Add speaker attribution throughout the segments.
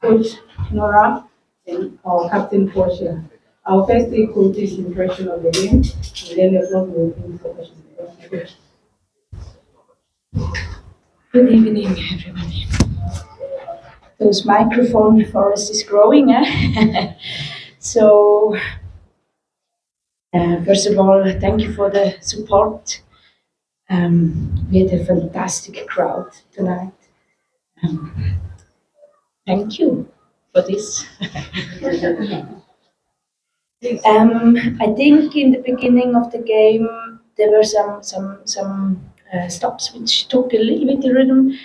Speaker 1: Coach Nora and our captain Portia. Our first take coach's impression of the game, and then the floor will be for questions.
Speaker 2: Good evening, everybody. Those microphone forest is growing, eh? So, first of all, thank you for the support. We had a fantastic crowd tonight. Thank you for this. I think in the beginning of the game there were some stops which took a little bit the rhythm.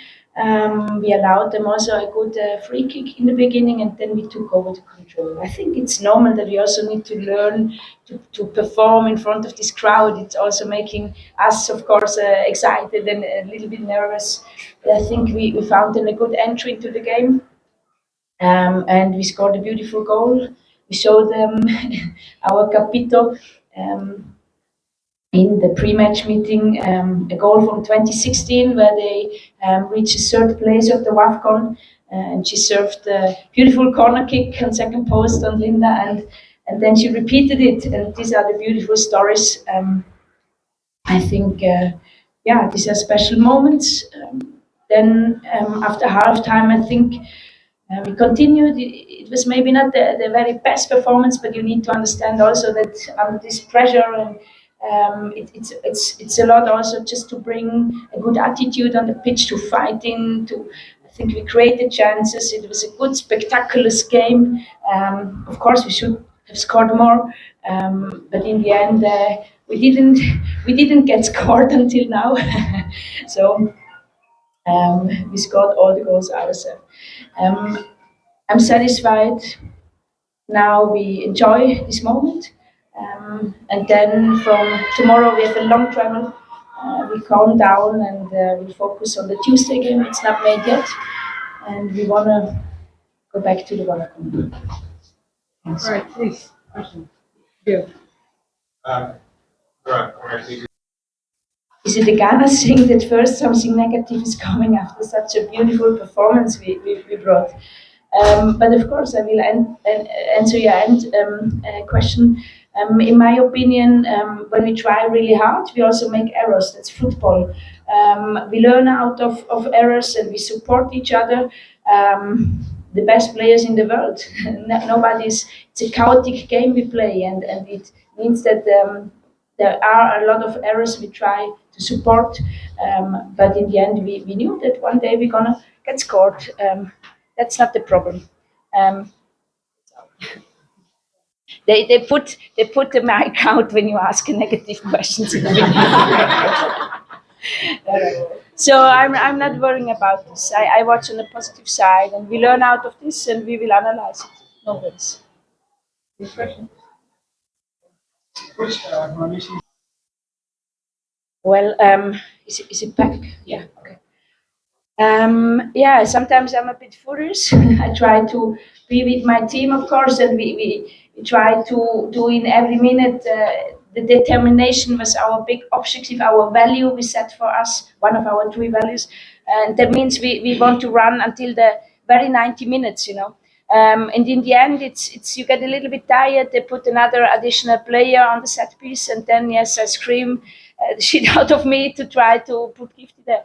Speaker 2: We allowed them also a good free kick in the beginning, and then we took over the control. I think it's normal that we also need to learn to perform in front of this crowd. It's also making us, of course, excited and a little bit nervous. But I think we found a good entry into the game, and we scored a beautiful goal. We showed them our capito in the pre-match meeting, a goal from 2016 where they reached third place of the WAFCON, and she served a beautiful corner kick on second post on Linda, and then she repeated it, and these are the beautiful stories. I think, these are special moments. Then after halftime, I think we continued. It was maybe not the very best performance, but you need to understand also that under this pressure, and it's a lot also just to bring a good attitude on the pitch, to fighting. I think we created chances. It was a good, spectacular game. Of course, we should have scored more, but in the end, we didn't get scored until now. So we scored all the goals ourselves. I'm satisfied. Now we enjoy this moment. And then from tomorrow we have a long travel. We calm down and we focus on the Tuesday game. It's not made yet. And we want to go back to the Watercon.
Speaker 1: All right, please. Question. Bill.
Speaker 2: Is it the Ghana saying that first something negative is coming after such a beautiful performance we brought? But of course, I will answer your question. In my opinion, when we try really hard, we also make errors. That's football. We learn out of errors and we support each other. The best players in the world. It's a chaotic game we play, and it means that there are a lot of errors we try to support. But in the end, we knew that one day we're going to get scored. That's not the problem. They put the mic out when you ask negative questions. So I'm not worrying about this. I watch on the positive side, and we learn out of this, and we will analyze it. No worries. Well, is it back? Yeah. Okay. Sometimes I'm a bit furious. I try to be with my team, of course, and we try to do in every minute. The determination was our big objective, our value we set for us, one of our three values. And that means we want to run until the very 90 minutes, and in the end, it's you get a little bit tired. They put another additional player on the set piece, and then yes, I scream the shit out of me to try to put Gifty there.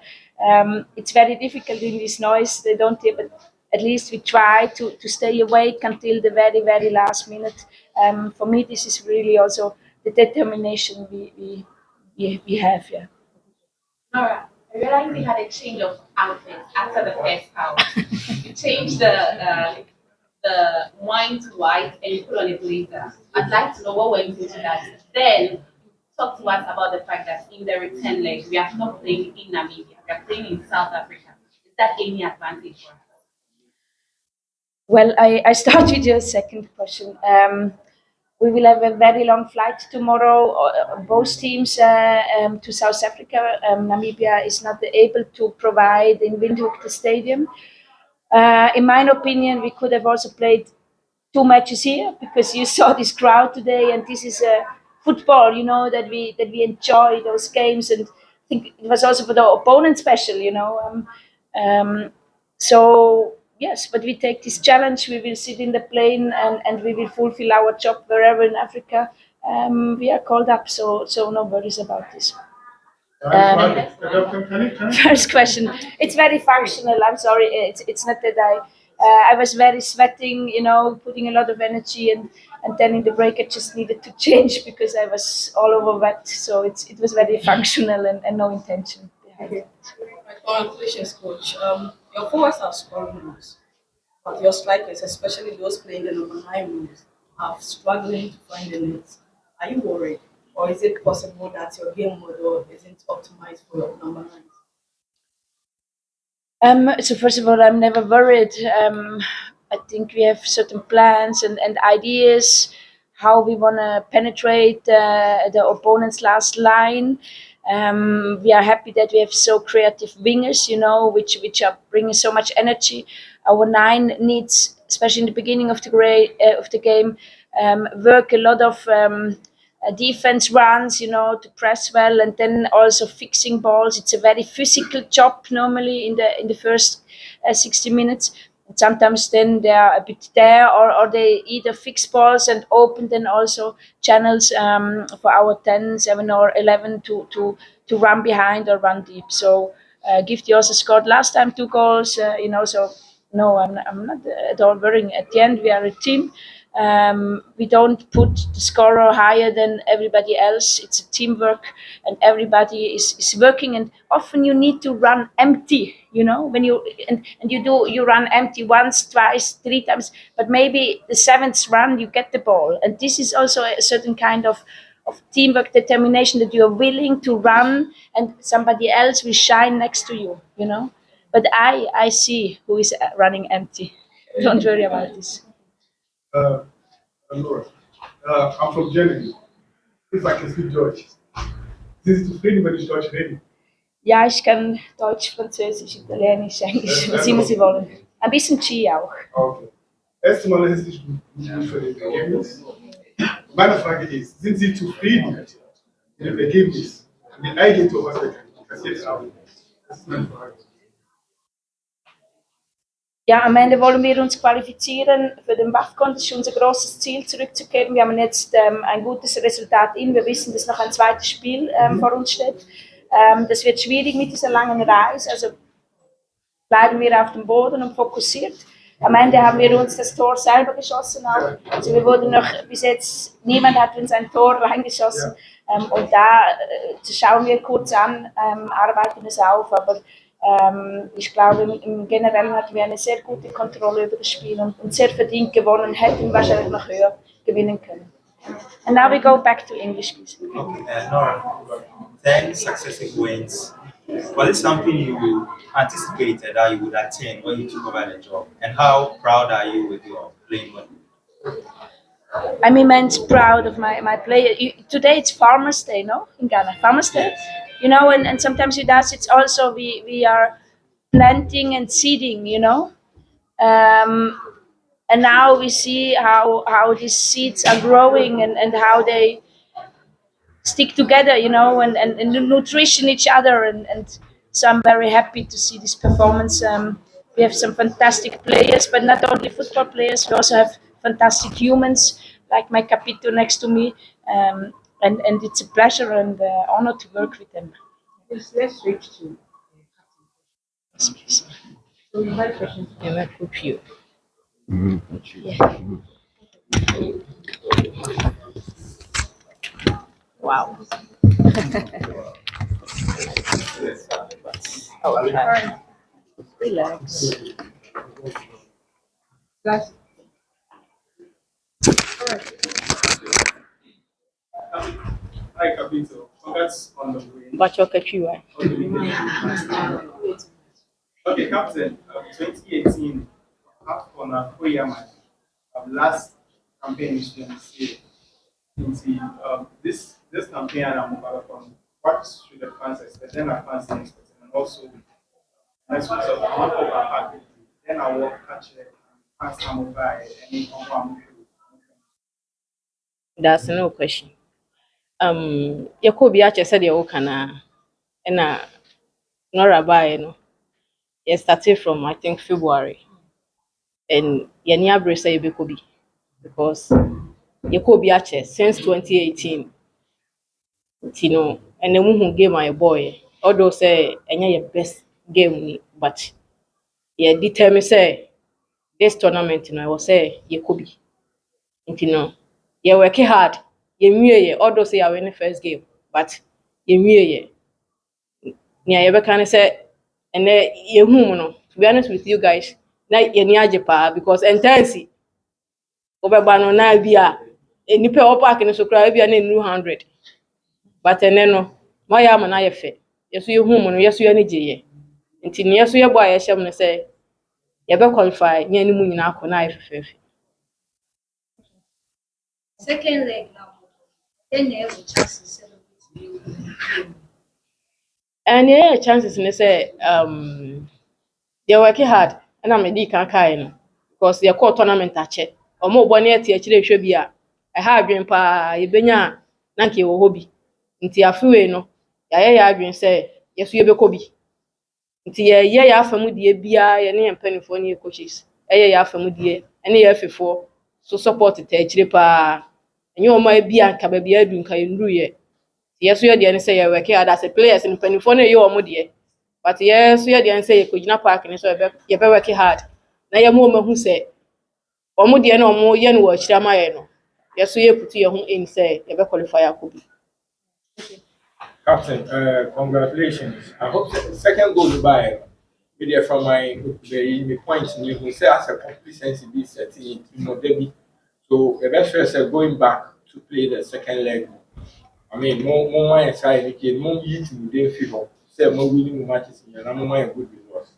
Speaker 2: It's very difficult in this noise. They don't hear, but at least we try to stay awake until the very, very last minute. For me, this is really also the determination we have. Yeah.
Speaker 3: Nora, I realized we had a change of outfits after the first half. You changed the wine to white and you put on a blazer. I'd like to know what went into that. Then talk to us about the fact that in the return leg, we are not playing in Namibia, we are playing in South Africa. Is that any advantage for us?
Speaker 2: Well, I start with your second question. We will have a very long flight tomorrow, both teams to South Africa. Namibia is not able to provide in Windhoek the stadium. In my opinion, we could have also played two matches here because you saw this crowd today, and this is football. That we enjoy those games, and I think it was also for the opponent special. So yes, but we take this challenge. We will sit in the plane and we will fulfill our job wherever in Africa we are called up. So no worries about this. First question. It's very functional. I'm sorry. It's not that I was very sweating, putting a lot of energy, and then in the break I just needed to change because I was all over wet. So it was very functional and no intention behind it.
Speaker 4: Congratulations, coach. Your forwards are scoring goals, but your strikers, especially those playing the number 9 roles, are struggling to find the net. Are you worried, or is it possible that your game model isn't optimized for your number 9?
Speaker 2: So first of all, I'm never worried. I think we have certain plans and ideas how we want to penetrate the opponent's last line. We are happy that we have so creative wingers, which are bringing so much energy. Our 9 needs, especially in the beginning of the game, work a lot of. Defense runs, to press well, and then also fixing balls. It's a very physical job normally in the first 60 minutes. And sometimes then they are a bit there, or they either fix balls and open then also channels for our 10, 7, or 11 to run behind or run deep. So Gifty also scored last time 2 goals, So no, I'm not at all worrying. At the end, we are a team. We don't put the scorer higher than everybody else. It's a teamwork, and everybody is working. And often you need to run empty. When you run empty once, twice, 3 times, but maybe the 7th run you get the ball. And this is also a certain kind of teamwork, determination, that you are willing to run, and somebody else will shine next to you. But I see who is running empty. Don't worry about this.
Speaker 5: Laura, I'm from Germany. If I can speak Deutsch. Sind Sie zufrieden, wenn ich Deutsch rede?
Speaker 2: Ja, ich kann Deutsch, Französisch, Italienisch, Englisch, was immer Sie wollen. Ein bisschen Ski auch.
Speaker 5: Okay. Erst einmal herzlichen Glückwunsch für das Ergebnis. Meine Frage ist, sind Sie zufrieden mit dem Ergebnis? Mit Eigentor, was wir kassiert haben? Das ist meine Frage.
Speaker 2: Ja, am Ende wollen wir uns qualifizieren für den WAFCON. Das ist unser großes Ziel, zurückzukehren. Wir haben jetzt ein gutes Resultat Wir wissen, dass noch ein zweites Spiel vor uns steht. Das wird schwierig mit dieser langen Reise. Also bleiben wir auf dem Boden und fokussiert. Am Ende haben wir uns das Tor selber geschossen auch. Also wir wurden noch, bis jetzt, niemand hat uns ein Tor reingeschossen. Und da schauen wir kurz an, arbeiten es auf. Aber ich glaube, im Generellen hatten wir eine sehr gute Kontrolle über das Spiel und sehr verdient gewonnen, hätten wahrscheinlich noch höher gewinnen können. And now we go back to English, please.
Speaker 6: Okay, Nora, 10 successive wins. Was it something you anticipated that you would attain when you took over the job? And how proud are you with your playing well?
Speaker 2: I'm immense proud of my player. Today it's Farmers Day, no? In Ghana, Farmers Day.
Speaker 6: Yes.
Speaker 2: And sometimes with us it's also we are planting and seeding, and now we see how these seeds are growing and how they stick together, and nutrition each other. And so I'm very happy to see this performance. We have some fantastic players, but not only football players. We also have fantastic humans, like my capito next to me. And it's a pleasure and honor to work with them.
Speaker 1: Yes, let's switch to
Speaker 2: Yes, please.
Speaker 1: so we have questions.
Speaker 2: Wow. Relax.
Speaker 1: That's
Speaker 5: Hi, Capito. Congrats on the win. Okay, Captain, 2018, half on a prayer match. Last campaign is this campaign I'm from. What should the fans expect? Then our fans expect, and also next week of one of our party. Then I will catch it. Fans come over any
Speaker 7: That's no question. Yakobi Ache said you can and Nora by you started from I think February. and yɛni abere sɛ yɛbɛkɔ bi because yɛkɔ bi akyɛ since 2018 nti no ɛnna muhu game a yɛbɔɔyɛ although sɛ ɛnyɛ yɛ best game ni but yɛ determine sɛ this tournament no ɛwɔ sɛ yɛkɔ bi nti no yɛ work hard yɛnwie yɛ although sɛ yɛawɛ ne first game but yɛnwie yɛ nea yɛbɛka ne sɛ ɛnɛ yɛhu mu no to be honest with you guys na yɛni agye paa because ɛntansi wobɛba no na bi a nipa a ɔwɔ park no so koraa bi a na nnuru 100 but ɛnɛ no mayɛ ama no ayɛ fɛ yɛso yɛhu mu no yɛso yɛne gyeeɛ nti ne yɛso yɛbɔ a yɛhyɛ mu no sɛ yɛbɛ qualify ne anim nyinaa akɔ na ayɛ fɛfɛɛfɛ.
Speaker 2: Second leg now, then you have a chance to celebrate.
Speaker 7: And yeah, chances ne say they work hard and I'm a di kan kai no because they call tournament ache omo bo na ete akire hwe bi a ha adwen pa yebenya na nke wo hobi nti afewe no ya adwen say yeso yebekɔ bi nti ye ya afamu die bia ye ne mpanifo ne coaches ya afamu die ene ya afefo so support te akire pa enye o ma bia nka ba bia adu nka ye nduru ye yeso ye de ne say ye work hard as a players mpanifo ne ye o mo de but yes, we are the answer. You could not park in so you better work hard. Now your mom who say, Omo dear no more yen watch Ramano. Yes, we put your home in say, you better qualify a copy.
Speaker 8: Captain, congratulations. I hope the second goal by video from the point you who say as a complete sense be setting you know Debbie. So the best first going back to play the second leg. I mean more my side again, more eat to the favor. Say more winning matches in your number good results.